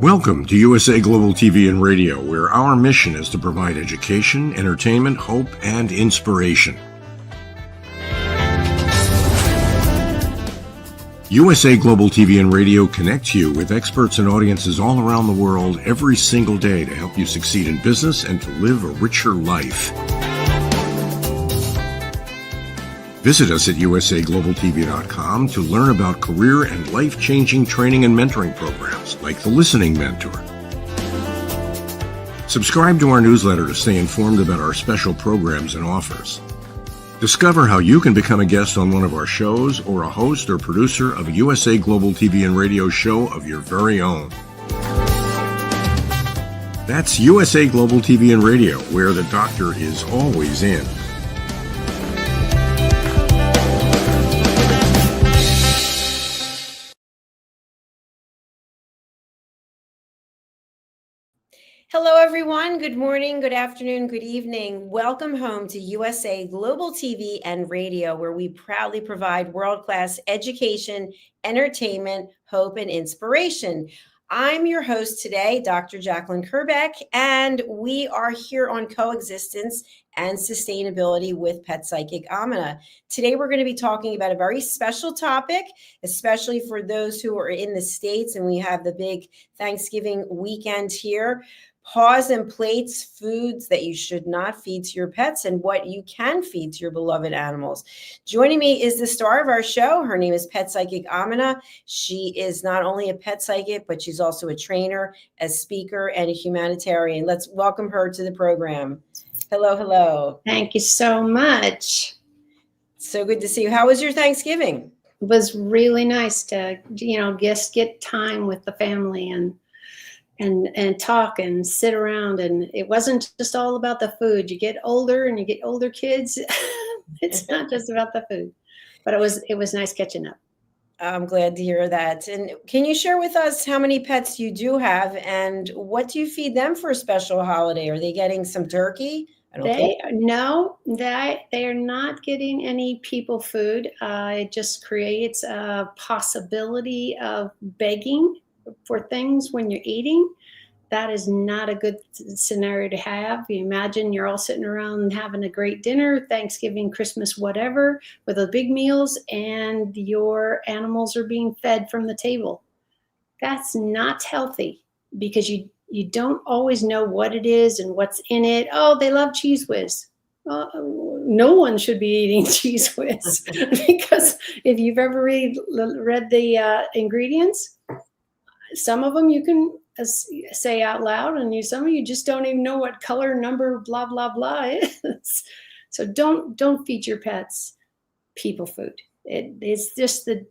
Welcome to USA Global TV and Radio, where our mission is to provide education, entertainment, hope, and inspiration. USA Global TV and Radio connects you with experts and audiences all around the world every single day to help you succeed in business and to live a richer life. Visit us at usaglobaltv.com to learn about career and life-changing training and mentoring programs like the Listening Mentor. Subscribe to our newsletter to stay informed about our special programs and offers. Discover how you can become a guest on one of our shows or a host or producer of a USA Global TV and Radio show of your very own. That's USA Global TV and Radio, where the doctor is always in. Hello, everyone. Good morning, good afternoon, good evening. Welcome home to USA Global TV and Radio, where we proudly provide world-class education, entertainment, hope, and inspiration. I'm your host today, Dr. JACALYN Kerbeck, and we are here on Coexistence and Sustainability with Pet Psychic Aminah. Today, we're going to be talking about a very special topic, especially for those who are in the States, and we have the big Thanksgiving weekend here. Paws and plates, foods that you should not feed to your pets and what you can feed to your beloved animals. Joining me is the star of our show. Her name is Pet Psychic Aminah. She is not only a pet psychic, but she's also a trainer, a speaker, and a humanitarian. Let's welcome her to the program. Hello, hello. Thank you so much. So good to see you. How was your Thanksgiving? It was really nice to, just get time with the family and talk and sit around. And it wasn't just all about the food. You get older and you get older kids. It's not just about the food, but it was nice catching up. I'm glad to hear that. And can you share with us how many pets you do have and what do you feed them for a special holiday? Are they getting some turkey? No, they are not getting any people food. It just creates a possibility of begging for things when you're eating. That is not a good scenario to have. You imagine you're all sitting around and having a great dinner, Thanksgiving, Christmas, whatever, with the big meals, and your animals are being fed from the table. That's not healthy because you don't always know what it is and what's in it. Oh, they love Cheese Whiz. No one should be eating Cheese Whiz because if you've ever read the ingredients, some of them you can say out loud, and some of you just don't even know what color, number, blah, blah, blah is. So don't feed your pets people food. It's just the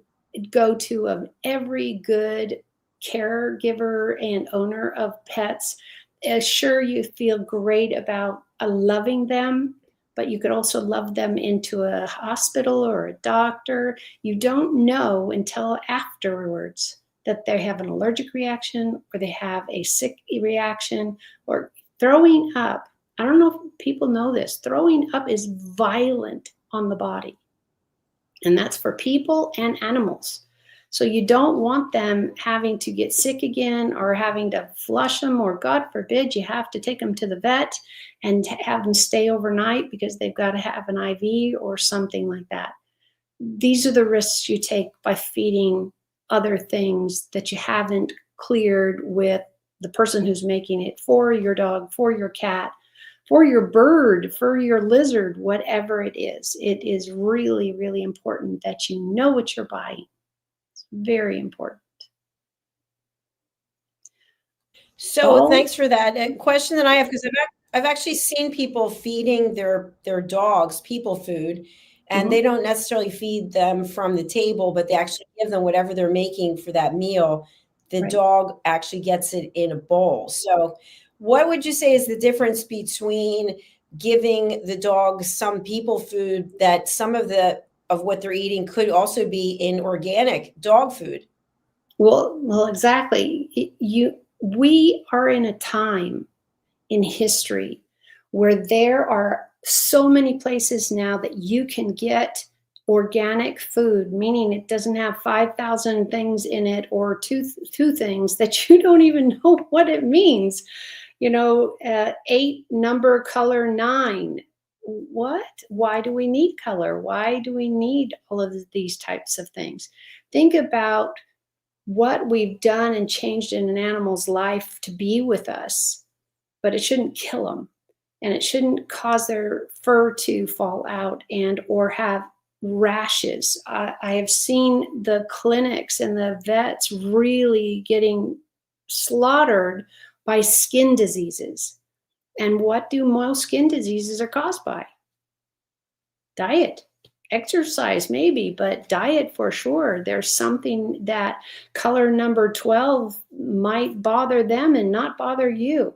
go-to of every good caregiver and owner of pets. Sure, you feel great about loving them, but you could also love them into a hospital or a doctor. You don't know until afterwards that they have an allergic reaction or they have a sick reaction or throwing up. I don't know if people know this. Throwing up is violent on the body. And that's for people and animals. So you don't want them having to get sick again or having to flush them, or God forbid, you have to take them to the vet and have them stay overnight because they've got to have an IV or something like that. These are the risks you take by feeding other things that you haven't cleared with the person who's making it for your dog, for your cat, for your bird, for your lizard, whatever it is. It is really, really important that you know what you're buying. It's very important. So thanks for that. A question that I have, because I've actually seen people feeding their dogs people food, and they don't necessarily feed them from the table, but they actually give them whatever they're making for that meal. The dog actually gets it in a bowl. So what would you say is the difference between giving the dog some people food that some of what they're eating could also be in organic dog food? Well, exactly. We are in a time in history where there are so many places now that you can get organic food, meaning it doesn't have 5,000 things in it or two things that you don't even know what it means. 8 number color 9. What? Why do we need color? Why do we need all of these types of things? Think about what we've done and changed in an animal's life to be with us, but it shouldn't kill them, and it shouldn't cause their fur to fall out and or have rashes. I have seen the clinics and the vets really getting slaughtered by skin diseases. And what do most skin diseases are caused by? Diet. Exercise maybe, but diet for sure. There's something that color number 12 might bother them and not bother you.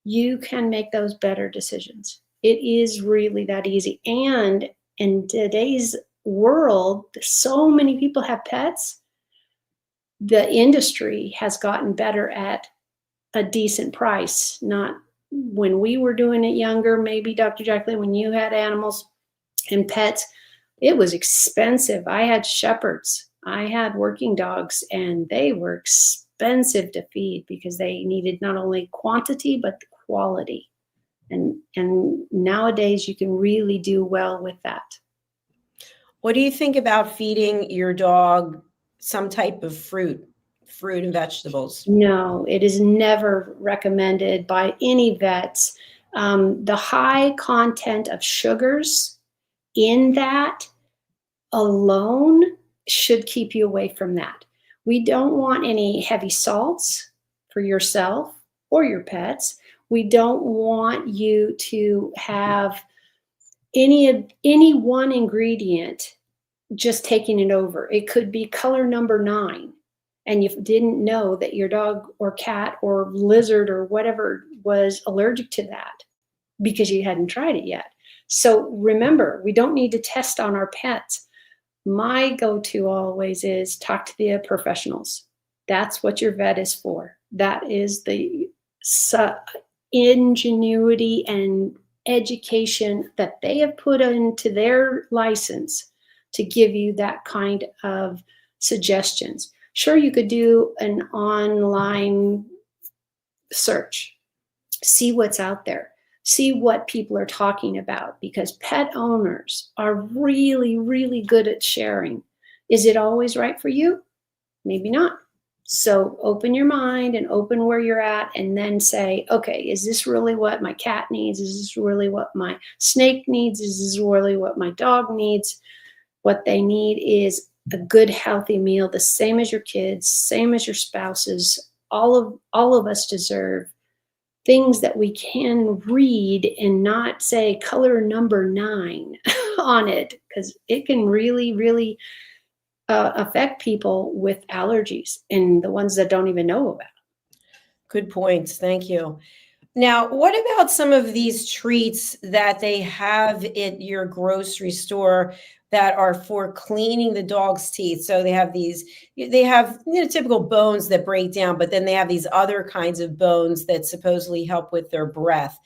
You can make those better decisions. It is really that easy. And in today's world, so many people have pets. The industry has gotten better at a decent price. Not when we were doing it younger, maybe Dr. Jacalyn, when you had animals and pets, it was expensive. I had shepherds, I had working dogs, and they were expensive to feed because they needed not only quantity, but the quality. And nowadays you can really do well with that. What do you think about feeding your dog some type of fruit and vegetables? No, it is never recommended by any vets. The high content of sugars in that alone should keep you away from that. We don't want any heavy salts for yourself or your pets. We don't want you to have any one ingredient just taking it over. It could be color number 9, and you didn't know that your dog or cat or lizard or whatever was allergic to that because you hadn't tried it yet. So remember, we don't need to test on our pets. My go-to always is talk to the professionals. That's what your vet is for. That is the ingenuity and education that they have put into their license to give you that kind of suggestions. Sure, you could do an online search, see what's out there, see what people are talking about, because pet owners are really, really good at sharing. Is it always right for you? Maybe not. So open your mind and open where you're at, and then say, okay, is this really what my cat needs? Is this really what my snake needs? Is this really what my dog needs? What they need is a good, healthy meal, the same as your kids, same as your spouses. All of us deserve things that we can read and not say color number 9 on it, because it can really, really affect people with allergies and the ones that don't even know about. Good points. Thank you. Now, what about some of these treats that they have at your grocery store that are for cleaning the dog's teeth? So they have typical bones that break down, but then they have these other kinds of bones that supposedly help with their breath.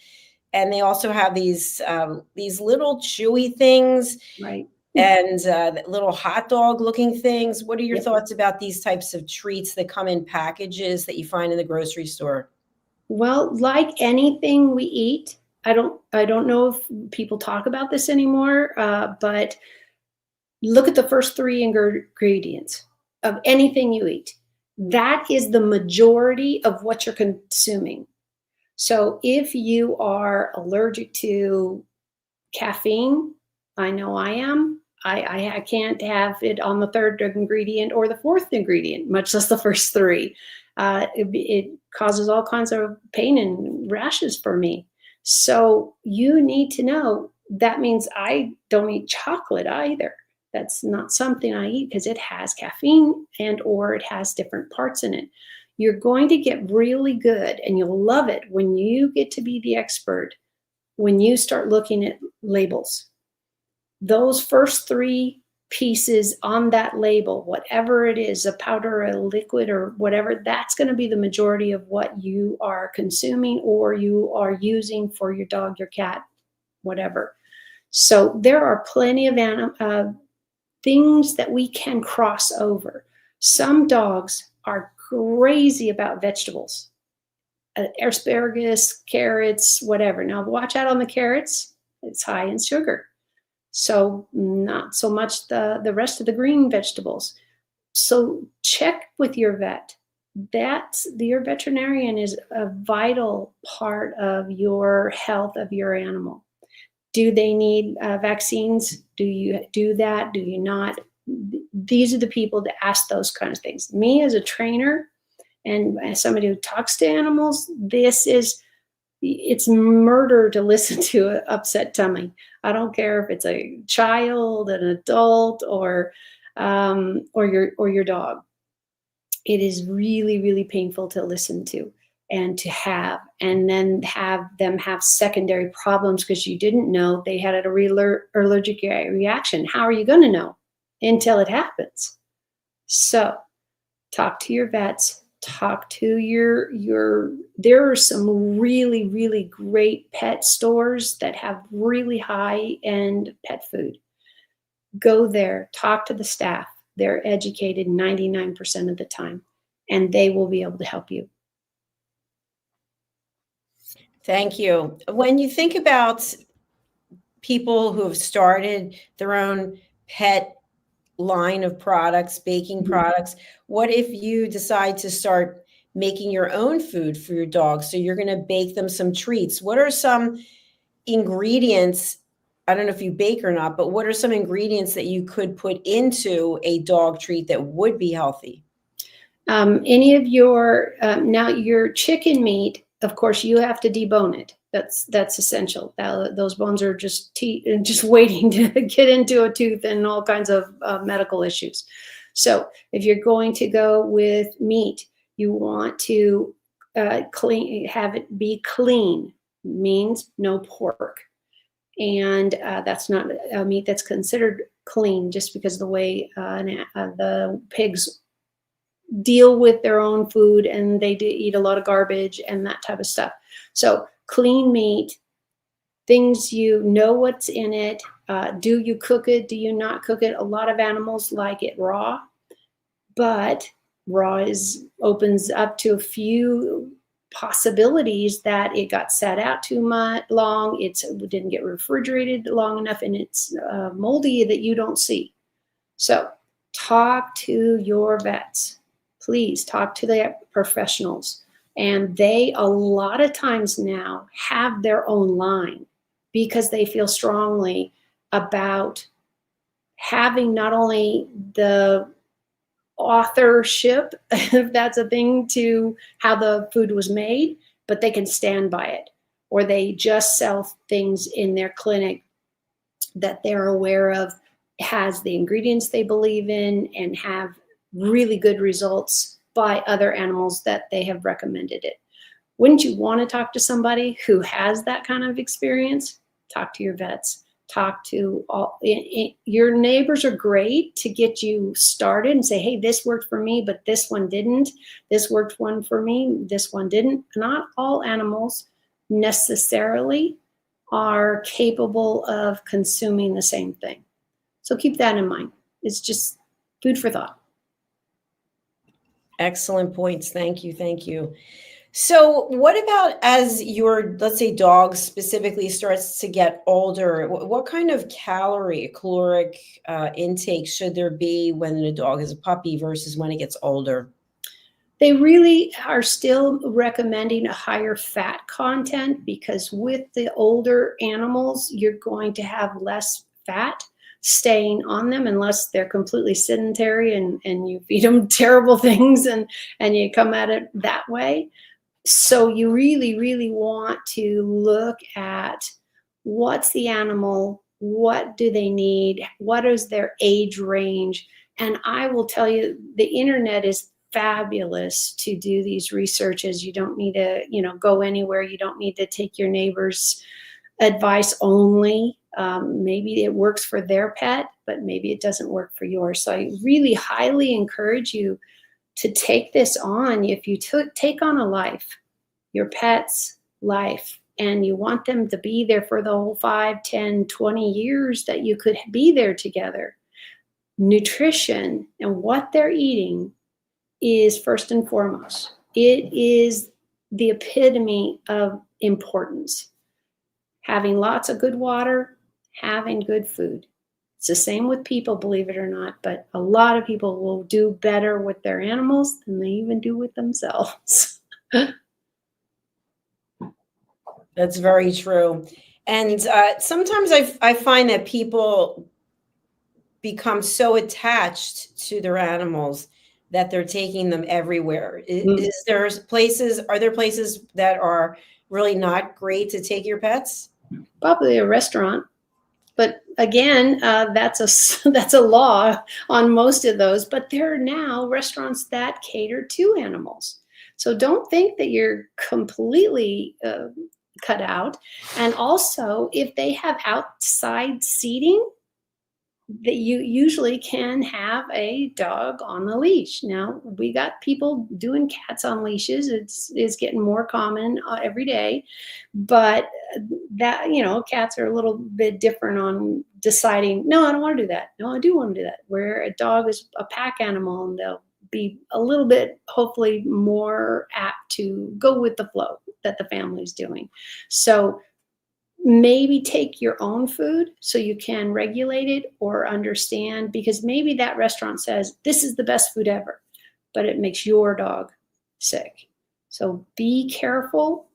And they also have these little chewy things. Right. and little hot dog looking things. What are your Yep. thoughts about these types of treats that come in packages that you find in the grocery store? Well, like anything we eat, I don't know if people talk about this anymore, but look at the first three ingredients of anything you eat. That is the majority of what you're consuming. So if you are allergic to caffeine, I know I am. I can't have it on the third ingredient or the fourth ingredient, much less the first three. It causes all kinds of pain and rashes for me. So you need to know that means I don't eat chocolate either. That's not something I eat because it has caffeine and or it has different parts in it. You're going to get really good and you'll love it when you get to be the expert, when you start looking at labels. Those first three pieces on that label, whatever it is, a powder, a liquid, or whatever, that's going to be the majority of what you are consuming or you are using for your dog, your cat, whatever. So there are plenty of things that we can cross over. Some dogs are crazy about vegetables, asparagus, carrots, whatever. Now watch out on the carrots. It's high in sugar. So not so much the rest of the green vegetables. So check with your vet. Your veterinarian is a vital part of your health of your animal. Do they need vaccines? Do you do that? Do you not? These are the people to ask those kind of things. Me as a trainer and as somebody who talks to animals, it's murder to listen to an upset tummy. I don't care if it's a child, an adult, or your dog. It is really, really painful to listen to and to have, and then have them have secondary problems because you didn't know they had a allergic reaction. How are you going to know until it happens? So talk to your vets. Talk to there are some really, really great pet stores that have really high-end pet food. Go there, talk to the staff. They're educated 99% of the time, and they will be able to help you. Thank you. When you think about people who have started their own pet line of products, baking products, what if you decide to start making your own food for your dog? So you're going to bake them some treats. What are some ingredients? I don't know if you bake or not, but what are some ingredients that you could put into a dog treat that would be healthy? Any of your now your chicken meat, of course, you have to debone it. That's essential. Those bones are just waiting to get into a tooth and all kinds of medical issues. So if you're going to go with meat, you want to have it be clean. Means no pork, and that's not a meat that's considered clean just because of the way the pigs deal with their own food and they eat a lot of garbage and that type of stuff. So clean meat, things you know what's in it. Do you cook it? Do you not cook it? A lot of animals like it raw, but raw opens up to a few possibilities that it got sat out too long, it didn't get refrigerated long enough, and it's moldy that you don't see. So talk to your vets. Please talk to the professionals. And they, a lot of times now, have their own line because they feel strongly about having not only the authorship, if that's a thing, to how the food was made, but they can stand by it. Or they just sell things in their clinic that they're aware of, has the ingredients they believe in, and have really good results by other animals that they have recommended it. Wouldn't you want to talk to somebody who has that kind of experience? Talk to your vets. Talk to your neighbors are great to get you started and say, hey, this worked for me, but this one didn't. This worked one for me, this one didn't. Not all animals necessarily are capable of consuming the same thing. So keep that in mind. It's just food for thought. Excellent points. Thank you. Thank you. So what about as your, let's say, dog specifically starts to get older, what kind of caloric intake should there be when the dog is a puppy versus when it gets older? They really are still recommending a higher fat content, because with the older animals, you're going to have less fat staying on them unless they're completely sedentary and you feed them terrible things and you come at it that way. So you really, really want to look at what's the animal, what do they need, what is their age range. And I will tell you, the internet is fabulous to do these researches. You don't need to, go anywhere. You don't need to take your neighbor's advice only. Maybe it works for their pet, but maybe it doesn't work for yours. So I really highly encourage you to take this on. If you take on a life, your pet's life, and you want them to be there for the whole 5, 10, 20 years that you could be there together, nutrition and what they're eating is first and foremost. It is the epitome of importance. Having lots of good water, having good food. It's the same with people, believe it or not, but a lot of people will do better with their animals than they even do with themselves. That's very true. And sometimes I find that people become so attached to their animals that they're taking them everywhere. Are there places that are really not great to take your pets? Probably a restaurant. But again, that's a law on most of those. But there are now restaurants that cater to animals. So don't think that you're completely cut out. And also, if they have outside seating, that you usually can have a dog on the leash. Now, we got people doing cats on leashes. It's getting more common every day. But that, cats are a little bit different on deciding, no, I don't want to do that. No, I do want to do that. Where a dog is a pack animal, and they'll be a little bit, hopefully, more apt to go with the flow that the family's doing. So maybe take your own food so you can regulate it or understand, because maybe that restaurant says this is the best food ever, but it makes your dog sick. So be careful,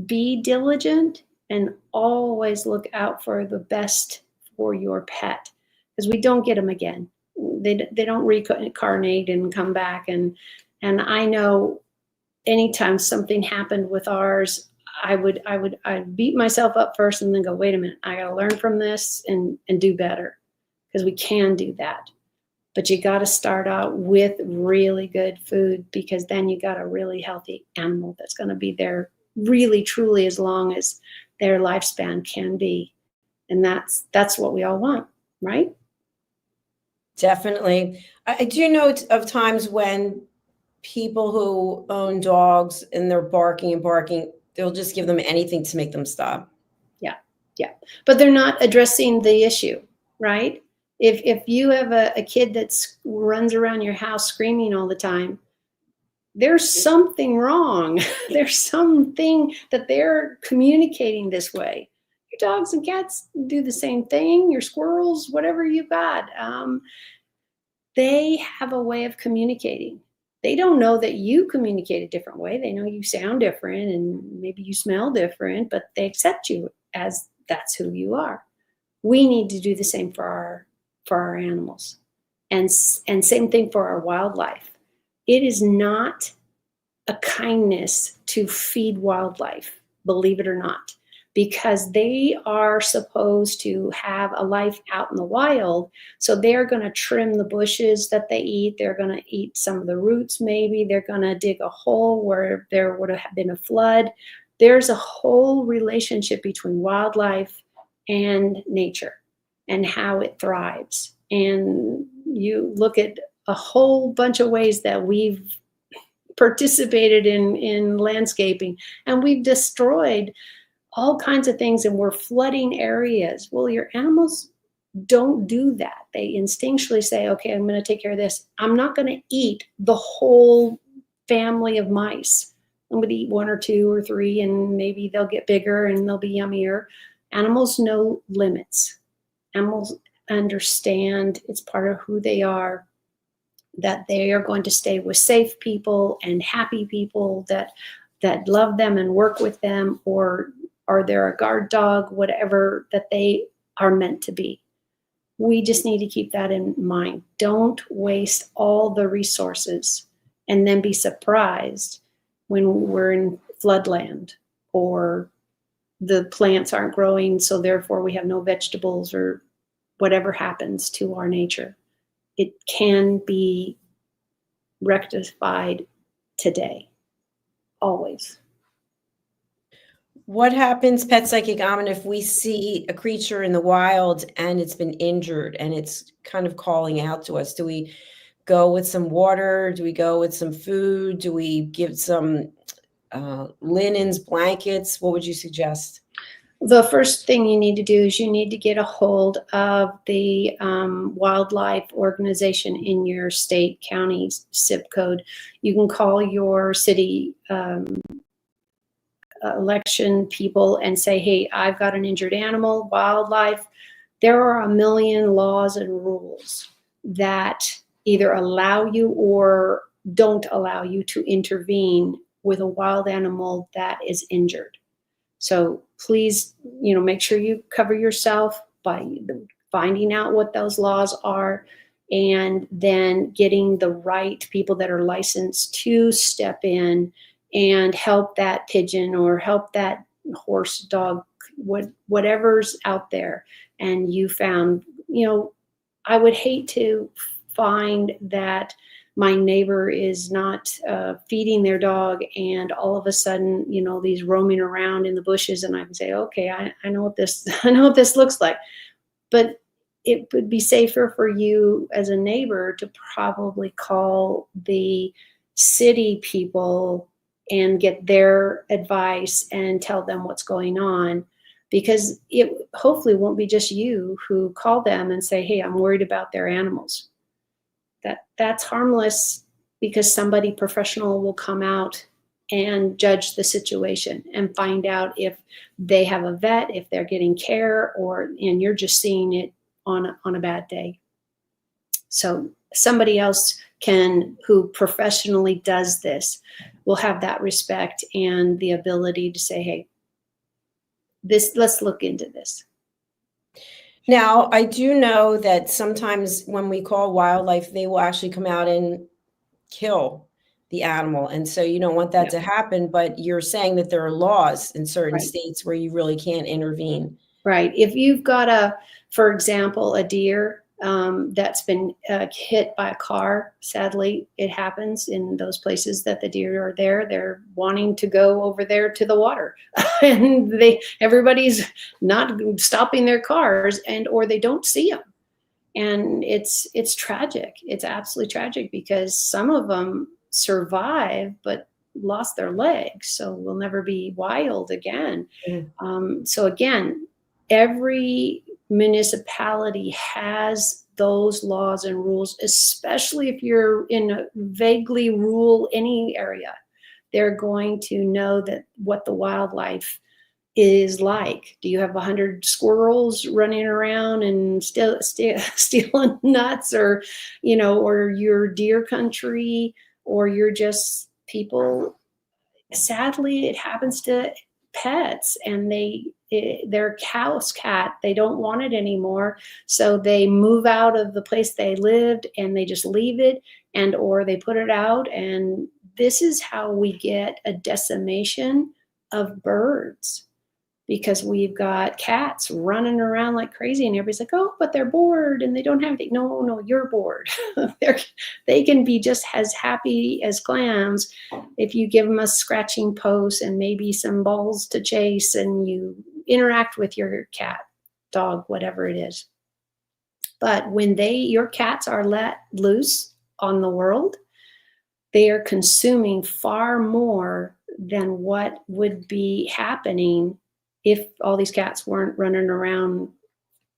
be diligent, and always look out for the best for your pet, because we don't get them again. They don't reincarnate and come back. And I know anytime something happened with ours, I'd beat myself up first and then go, wait a minute, I got to learn from this and do better, because we can do that. But you got to start out with really good food, because then you got a really healthy animal that's going to be there really, truly as long as their lifespan can be. And that's what we all want, right? Definitely. I do know of times when people who own dogs and they're barking and barking, they'll just give them anything to make them stop. Yeah. But they're not addressing the issue, right? If you have a kid that runs around your house screaming all the time, there's something wrong. There's something that they're communicating this way. Your dogs and cats do the same thing. Your squirrels, whatever you got, they have a way of communicating. They don't know that you communicate a different way. They know you sound different and maybe you smell different, but they accept you as that's who you are. We need to do the same for our animals, and same thing for our wildlife. It is not a kindness to feed wildlife, believe it or not, because they are supposed to have a life out in the wild. So they're going to trim the bushes that they eat. They're going to eat some of the roots, maybe. They're going to dig a hole where there would have been a flood. There's a whole relationship between wildlife and nature and how it thrives. And you look at a whole bunch of ways that we've participated in landscaping, and we've destroyed all kinds of things, and we're flooding areas. Well, your animals don't do that. They instinctually say, okay, I'm going to take care of this. I'm not going to eat the whole family of mice. I'm going to eat 1 or 2 or 3, and maybe they'll get bigger and they'll be yummier. Animals know limits. Animals understand, it's part of who they are, that they are going to stay with safe people and happy people that love them and work with them, or they're a guard dog, whatever that they are meant to be. We just need to keep that in mind. Don't waste all the resources and then be surprised when we're in floodland or the plants aren't growing, so therefore we have no vegetables, or whatever happens to our nature. It can be rectified today, always. What happens, Pet Psychic Amin, if we see a creature in the wild and it's been injured and it's kind of calling out to us? Do we go with some water? Do we go with some food? Do we give some linens, blankets? What would you suggest? The first thing you need to do is you need to get a hold of the wildlife organization in your state, county, zip code. You can call your city election people and say, hey, I've got an injured animal, wildlife. There are a million laws and rules that either allow you or don't allow you to intervene with a wild animal that is injured. So please, make sure you cover yourself by finding out what those laws are, and then getting the right people that are licensed to step in and help that pigeon or help that horse, dog, whatever's out there. And you found, I would hate to find that my neighbor is not feeding their dog, and all of a sudden, these roaming around in the bushes, and I can say, okay, I know what this, I know what this looks like. But it would be safer for you as a neighbor to probably call the city people and get their advice and tell them what's going on, because it hopefully won't be just you who call them and say, hey, I'm worried about their animals. That's harmless, because somebody professional will come out and judge the situation and find out if they have a vet, if they're getting care, and you're just seeing it on a bad day. So somebody else who professionally does this will have that respect and the ability to say, hey, let's look into this. Now, I do know that sometimes when we call wildlife, they will actually come out and kill the animal. And so you don't want that to happen, but you're saying that there are laws in certain states where you really can't intervene. Right. If you've got for example, a deer that's been hit by a car, sadly, it happens in those places that the deer are there. They're wanting to go over there to the water, and everybody's not stopping their cars, or they don't see them. And it's tragic. It's absolutely tragic, because some of them survive but lost their legs, so will never be wild again. So again, every municipality has those laws and rules, especially if you're in a vaguely rural any area. They're going to know what the wildlife is like. Do you have 100 squirrels running around and stealing nuts, or or your deer country, or you're just people? Sadly, it happens to pets, and their house cat, they don't want it anymore, so they move out of the place they lived and they just leave it, or they put it out. And this is how we get a decimation of birds, because we've got cats running around like crazy, and everybody's like, oh, but they're bored and they don't have anything. No, you're bored. They can be just as happy as clams if you give them a scratching post and maybe some balls to chase, and you interact with your cat, dog, whatever it is. But when your cats are let loose on the world, they are consuming far more than what would be happening if all these cats weren't running around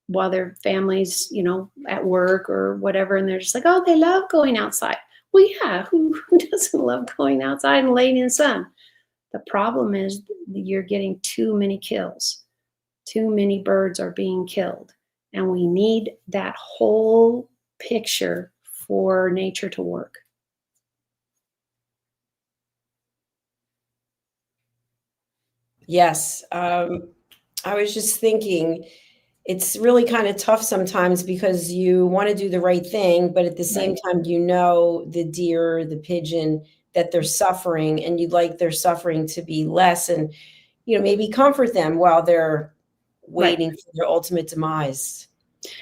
while their families, at work or whatever, and they're just like, oh, they love going outside. Well, yeah, who doesn't love going outside and laying in the sun? The problem is you're getting too many kills. Too many birds are being killed. And we need that whole picture for nature to work. Yes. I was just thinking, it's really kind of tough sometimes because you want to do the right thing, but at the same Right. time, the deer, the pigeon, that they're suffering, and you'd like their suffering to be less, and maybe comfort them while they're Right. waiting for their ultimate demise.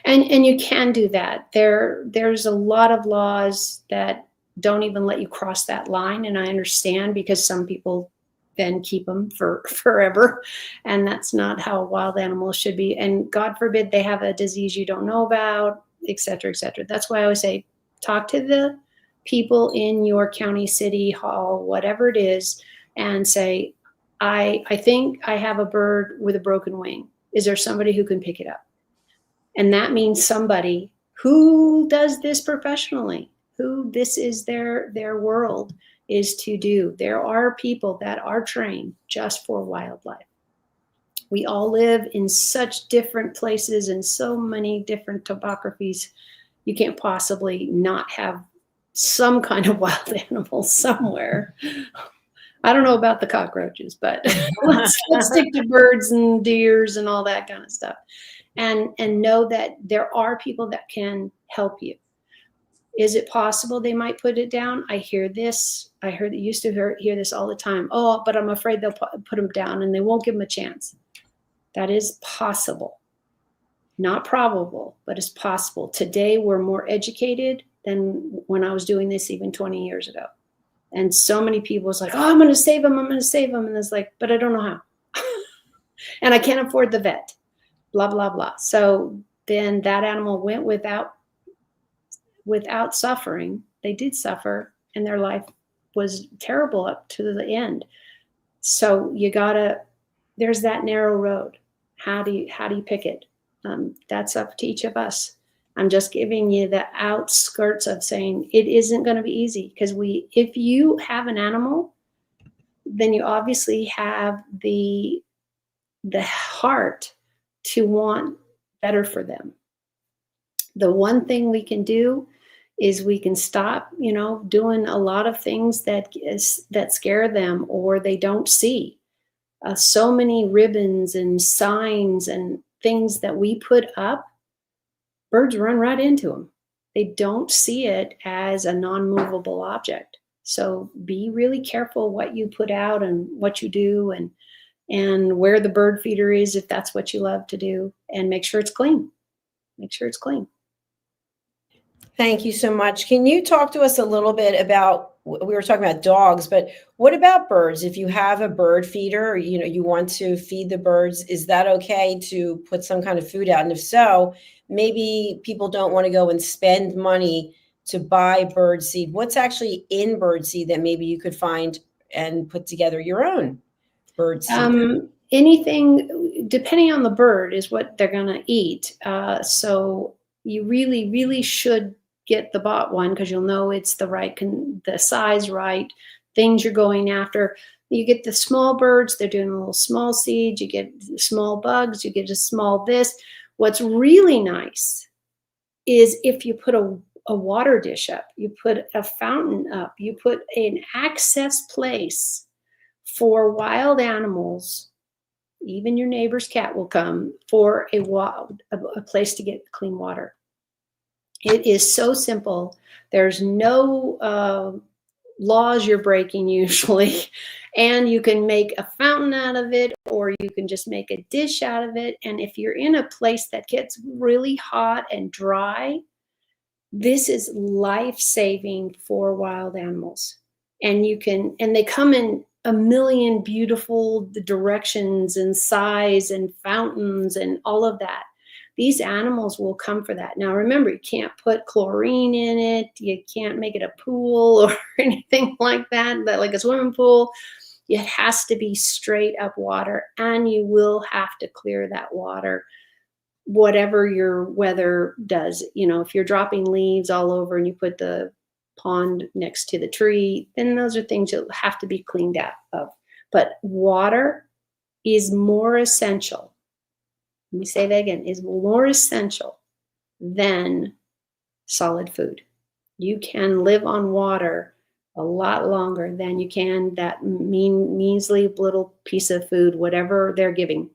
And you can do that. There's a lot of laws that don't even let you cross that line, and I understand because some people then keep them for forever, and that's not how wild animals should be. And God forbid they have a disease you don't know about, et cetera, et cetera. That's why I always say, talk to the people in your county, city hall, whatever it is, and say, I think I have a bird with a broken wing. Is there somebody who can pick it up? And that means somebody who does this professionally, who this is their world is to do. There are people that are trained just for wildlife. We all live in such different places and so many different topographies. You can't possibly not have some kind of wild animal somewhere. I don't know about the cockroaches, but let's stick to birds and deers and all that kind of stuff. And know that there are people that can help you. Is it possible they might put it down? I hear this. I used to hear this all the time. Oh, but I'm afraid they'll put them down and they won't give them a chance. That is possible. Not probable, but it's possible. Today, we're more educated than when I was doing this even 20 years ago. And so many people was like, oh, I'm going to save them. I'm going to save them. And it's like, but I don't know how. And I can't afford the vet. Blah, blah, blah. So then that animal went without suffering. They did suffer and their life was terrible up to the end. So there's that narrow road. How do you pick it? That's up to each of us. I'm just giving you the outskirts of saying it isn't going to be easy because if you have an animal, then you obviously have the heart to want better for them. The one thing we can do is we can stop, doing a lot of things that scare them or they don't see. So many ribbons and signs and things that we put up, birds run right into them. They don't see it as a non-movable object. So be really careful what you put out and what you do and where the bird feeder is, if that's what you love to do, and make sure it's clean. Make sure it's clean. Thank you so much. Can you talk to us a little bit about, we were talking about dogs, but what about birds? If you have a bird feeder, or, you want to feed the birds, is that okay to put some kind of food out? And if so, maybe people don't want to go and spend money to buy bird seed. What's actually in bird seed that maybe you could find and put together your own bird seed? Anything, depending on the bird, is what they're going to eat. So you really, really should get the bought one because you'll know it's the size right, things you're going after. You get the small birds, they're doing a little small seeds, you get small bugs, you get a small this. What's really nice is if you put a water dish up, you put a fountain up, you put an access place for wild animals. Even your neighbor's cat will come for a place to get clean water. It is so simple. There's no laws you're breaking usually, and you can make a fountain out of it, or you can just make a dish out of it. And if you're in a place that gets really hot and dry, this is life-saving for wild animals. And they come in a million beautiful directions and size and fountains and all of that. These animals will come for that. Now, remember, you can't put chlorine in it. You can't make it a pool or anything like that, like a swimming pool. It has to be straight up water, and you will have to clear that water whatever your weather does. If you're dropping leaves all over and you put the pond next to the tree, then those are things that have to be cleaned out of. But water is more essential. Let me say that again, is more essential than solid food. You can live on water a lot longer than you can that measly little piece of food, whatever they're giving.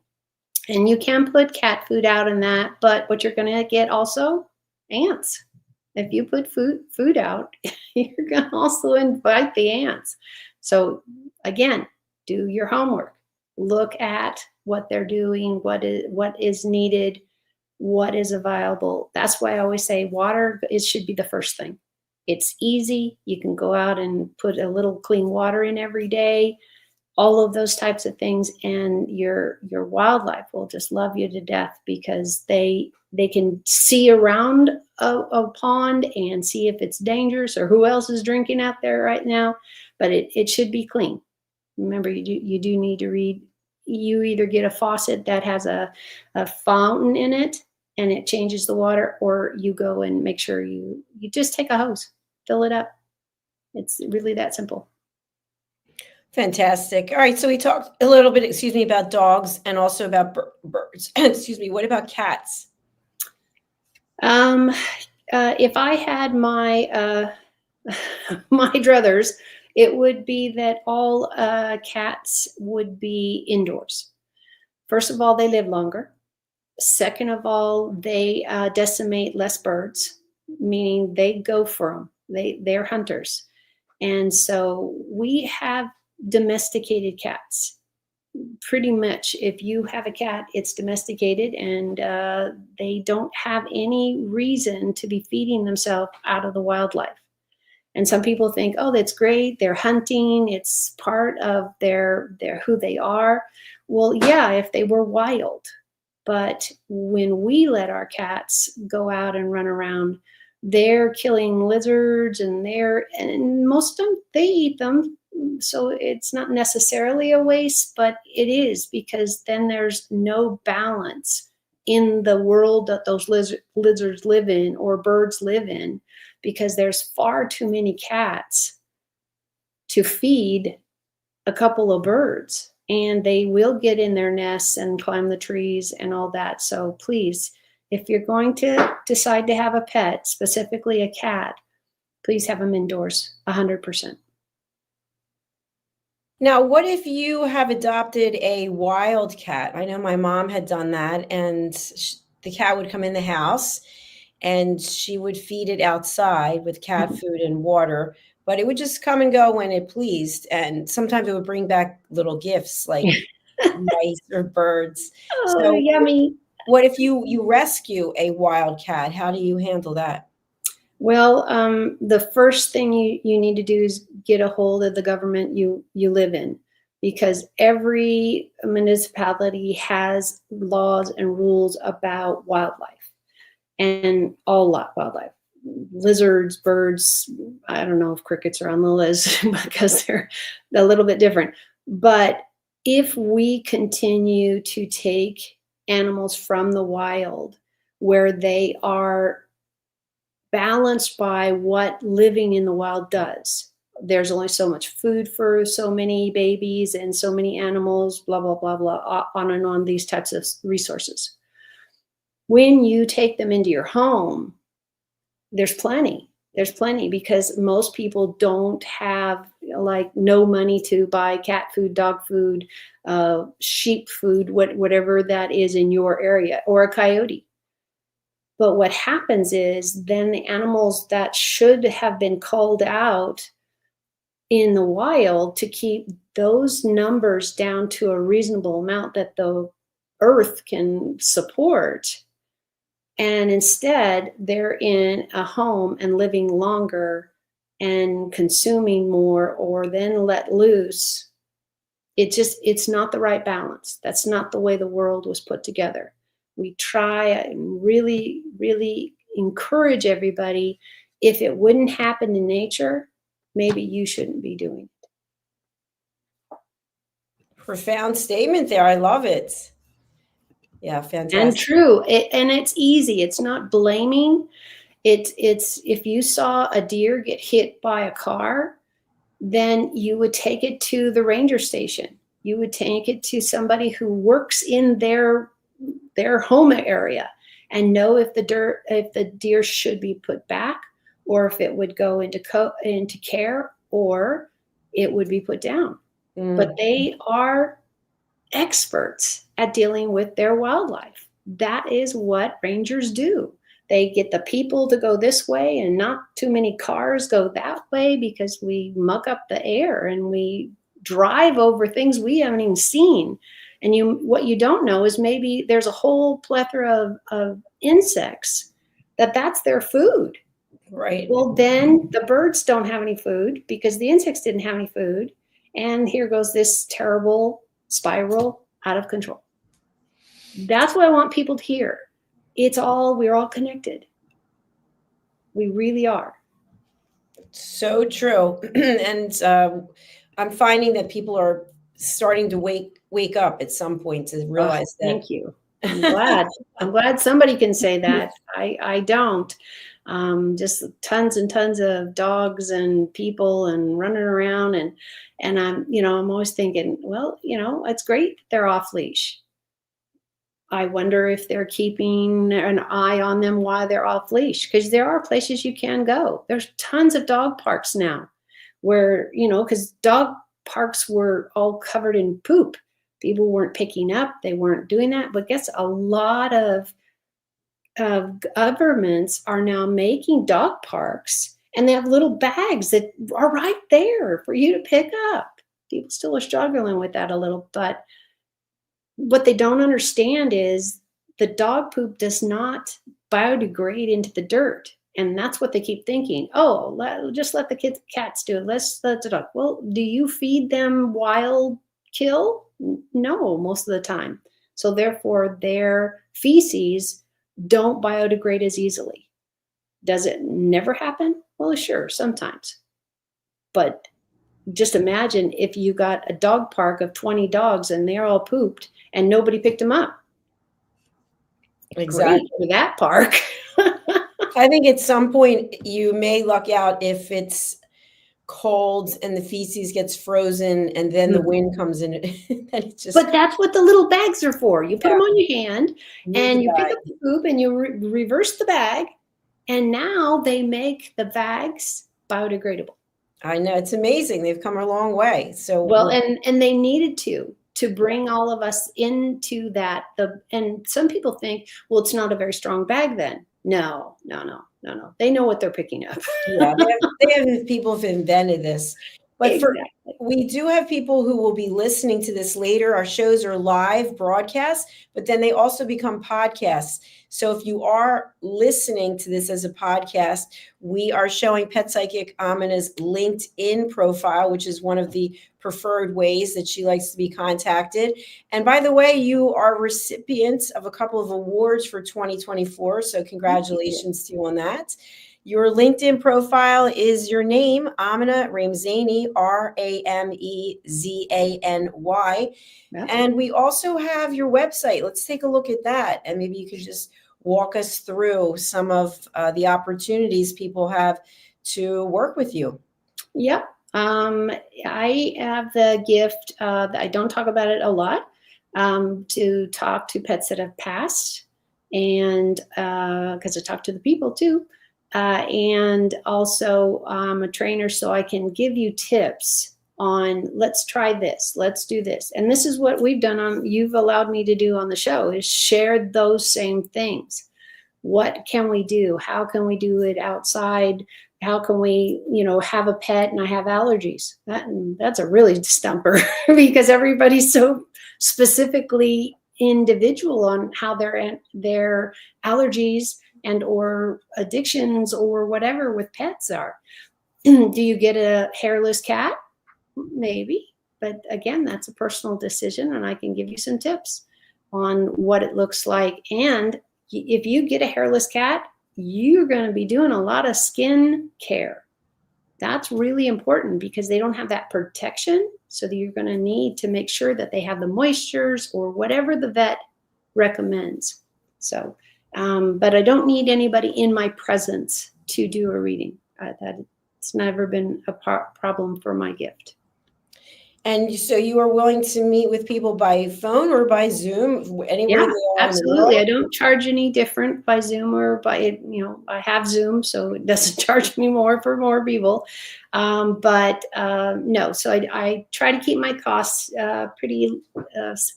And you can put cat food out in that, but what you're going to get also, ants. If you put food out, you're going to also invite the ants. So again, do your homework. Look at what they're doing, what is needed, what is available. That's why I always say water, it should be the first thing. It's easy. You can go out and put a little clean water in every day, all of those types of things, and your wildlife will just love you to death because they can see around a pond and see if it's dangerous or who else is drinking out there right now. But it should be clean. Remember, you do need to read. You either get a faucet that has a fountain in it and it changes the water, or you go and make sure you just take a hose, fill it up. It's really that simple. Fantastic. All right. So we talked a little bit, about dogs and also about birds. What about cats? If I had my my druthers, it would be that all cats would be indoors. First of all, they live longer. Second of all, they decimate less birds, meaning they go for them. They're hunters. And so we have domesticated cats. Pretty much, if you have a cat, it's domesticated, and they don't have any reason to be feeding themselves out of the wildlife. And some people think, oh, that's great. They're hunting. It's part of their who they are. Well, yeah, if they were wild. But when we let our cats go out and run around, they're killing lizards, and most of them, they eat them. So it's not necessarily a waste, but it is, because then there's no balance in the world that those lizards live in or birds live in, because there's far too many cats to feed a couple of birds, and they will get in their nests and climb the trees and all that. So please, if you're going to decide to have a pet, specifically a cat, please have them indoors, 100%. Now, what if you have adopted a wild cat? I know my mom had done that, and the cat would come in the house and she would feed it outside with cat food and water, but it would just come and go when it pleased. And sometimes it would bring back little gifts like mice or birds. Oh, So yummy. what if you rescue a wild cat? How do you handle that? Well, the first thing you need to do is get a hold of the government you live in, because every municipality has laws and rules about wildlife, and all wildlife, lizards, birds. I don't know if crickets are on the list because they're a little bit different. But if we continue to take animals from the wild where they are balanced by what living in the wild does. There's only so much food for so many babies and so many animals, blah, blah, blah, blah, on and on, these types of resources. When you take them into your home, there's plenty. There's plenty, because most people don't have no money to buy cat food, dog food, sheep food, whatever that is in your area, or a coyote. But what happens is then the animals that should have been culled out in the wild to keep those numbers down to a reasonable amount that the earth can support, and instead they're in a home and living longer and consuming more, or then let loose. It's not the right balance. That's not the way the world was put together. We try and really, really encourage everybody. If it wouldn't happen in nature, maybe you shouldn't be doing it. Profound statement there. I love it. Yeah, And fantastic. true. And it's easy. It's not blaming. It's if you saw a deer get hit by a car, then you would take it to the ranger station. You would take it to somebody who works in their home area and know if the deer should be put back, or if it would go into care, or it would be put down. But they are experts at dealing with their wildlife. That is what rangers do. They get the people to go this way and not too many cars go that way, because we muck up the air and we drive over things we haven't even seen. And what you don't know is maybe there's a whole plethora of insects that's their food. Right. Well, then the birds don't have any food because the insects didn't have any food. And here goes this terrible spiral out of control. That's what I want people to hear. We're all connected. We really are. So true. And I'm finding that people are starting to wake up at some point to realize that. Thank you. I'm glad somebody can say that. I don't. Just tons and tons of dogs and people and running around, and I'm always thinking, well, it's great they're off leash. I wonder if they're keeping an eye on them while they're off leash, because there are places you can go. There's tons of dog parks now where, because dog parks were all covered in poop. People weren't picking up, they weren't doing that. But guess a lot of governments are now making dog parks, and they have little bags that are right there for you to pick up. People still are struggling with that a little, but what they don't understand is the dog poop does not biodegrade into the dirt. And that's what they keep thinking. Oh, just let the cats do it. Let's let the dog. Well, do you feed them wild kill? No, most of the time. So therefore, their feces don't biodegrade as easily. Does it never happen? Well, sure, sometimes. But just imagine if you got a dog park of 20 dogs and they're all pooped and nobody picked them up. Exactly. Great for that park. I think at some point you may luck out if it's cold and the feces gets frozen and then the wind comes in. Then it just. But that's what the little bags are for. You put them on your hand and you pick up the poop and you reverse the bag. And now they make the bags biodegradable. I know, it's amazing. They've come a long way. So well, and they needed to bring all of us into that. And some people think, well, it's not a very strong bag then. No. They know what they're picking up. Yeah, people have invented this. But exactly. We do have people who will be listening to this later. Our shows are live broadcasts, but then they also become podcasts. So if you are listening to this as a podcast, we are showing Pet Psychic Amina's LinkedIn profile, which is one of the preferred ways that she likes to be contacted. And by the way, you are recipients of a couple of awards for 2024. So congratulations to you on that. Your LinkedIn profile is your name, Aminah-Ramzany, Ramezany. Yeah. And we also have your website. Let's take a look at that. And maybe you could just walk us through some of the opportunities people have to work with you. Yep. I have the gift, I don't talk about it a lot, to talk to pets that have passed. And because I talk to the people too. And also I'm a trainer, so I can give you tips on let's try this, let's do this. And this is what we've done you've allowed me to do on the show, is share those same things. What can we do? How can we do it outside? How can we, have a pet and I have allergies? That's a really stumper because everybody's so specifically individual on how their allergies and or addictions or whatever with pets are. Do you get a hairless cat? Maybe, but again, that's a personal decision, and I can give you some tips on what it looks like. And if you get a hairless cat, you're going to be doing a lot of skin care. That's really important because they don't have that protection. So that you're going to need to make sure that they have the moistures or whatever the vet recommends. So, but I don't need anybody in my presence to do a reading. That's never been a problem for my gift. And so you are willing to meet with people by phone or by Zoom, anywhere Yeah, they are absolutely. in I the world? don't charge any different by Zoom or by, I have Zoom, so it doesn't charge me more for more people. But no, so I try to keep my costs pretty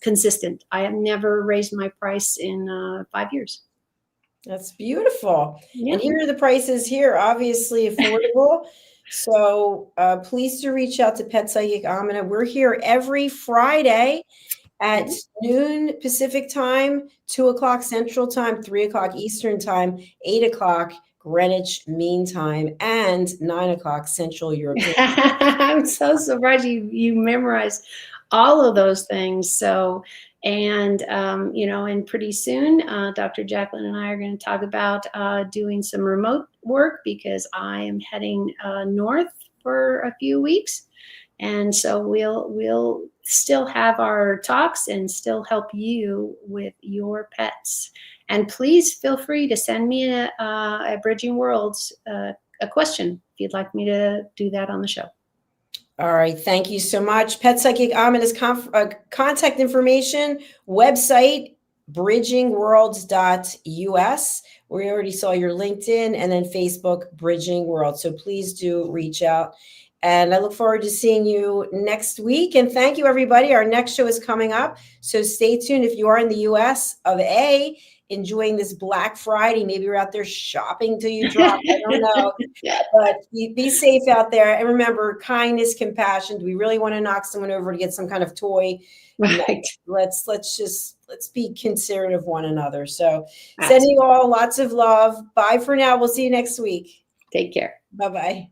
consistent. I have never raised my price in 5 years. That's beautiful. Yeah. And here are the prices here, obviously affordable. So please do reach out to Pet Psychic Amina. We're here every Friday at noon Pacific time, 2 o'clock Central time, 3 o'clock Eastern time, 8 o'clock Greenwich Mean Time, and 9 o'clock Central European. I'm so surprised you memorized all of those things. So, and and pretty soon, Dr. JACALYN and I are going to talk about doing some remote work because I am heading north for a few weeks, and so we'll still have our talks and still help you with your pets. And please feel free to send me at Bridging Worlds a question if you'd like me to do that on the show. All right. Thank you so much. Pet Psychic Amina's contact information, website, bridgingworlds.us. We already saw your LinkedIn, and then Facebook, Bridging World. So please do reach out. And I look forward to seeing you next week. And thank you, everybody. Our next show is coming up. So stay tuned. If you are in the US of A, enjoying this Black Friday, maybe you're out there shopping till you drop. I don't know. But be safe out there. And remember, kindness, compassion. Do we really want to knock someone over to get some kind of toy? Right. No. Let's be considerate of one another. So sending you all lots of love. Bye for now. We'll see you next week. Take care. Bye-bye.